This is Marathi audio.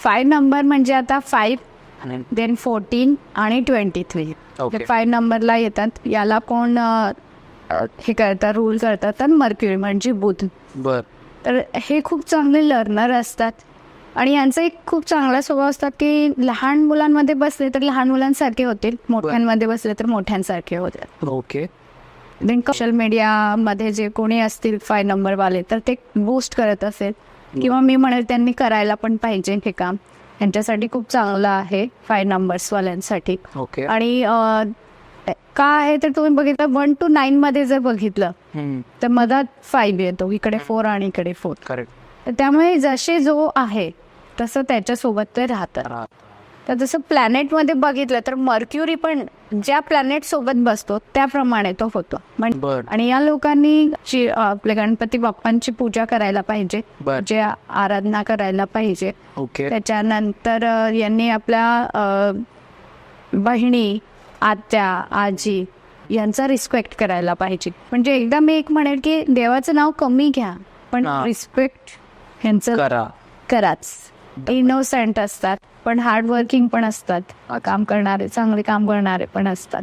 5 नंबर म्हणजे आता 5 देन 14 आणि 23 Okay. 5 नंबरला येतात. याला कोण हे करतात, रूल करतात तर मर्क्युरी म्हणजे बुध. बर. तर हे खूप चांगले लर्नर असतात आणि यांचा एक खूप चांगला स्वभाव असतात की लहान मुलांमध्ये बसले तर लहान मुलांसारखे होतील, मोठ्यांमध्ये बसले तर मोठ्यांसारखे होतील. ओके. देन सोशल मीडियामध्ये जे कोणी असतील 5 नंबरवाले तर ते बूस्ट करत असेल किंवा मी म्हणेल त्यांनी करायला पण पाहिजे हे काम. यांच्यासाठी खूप चांगलं आहे 5 नंबर्सवाल्यांसाठी. ओके. आणि का आहे तर तुम्ही बघितलं 1 to 9 मध्ये जर बघितलं तर मधात 5 येतो, इकडे 4 आणि इकडे 4. करेक्ट. तर त्यामुळे जसे जो आहे तसं त्याच्यासोबत ते राहतात. तर जसं प्लॅनेटमध्ये बघितलं तर मर्क्युरी पण ज्या प्लॅनेट सोबत बसतो त्याप्रमाणे तो होतो. बर. आणि या लोकांनी आपल्या गणपती बाप्पांची पूजा करायला पाहिजे, बर. जे आराधना करायला पाहिजे. ओके. त्याच्यानंतर यांनी आपल्या बहिणी, आत्या, आजी यांचा रिस्पेक्ट करायला पाहिजे. म्हणजे एकदा मी एक म्हणेल की देवाचं नाव कमी घ्या पण रिस्पेक्ट ह्यांचं कराच. इनोसेंट असतात पण हार्डवर्किंग पण असतात, काम करणारे, चांगले काम करणारे पण असतात.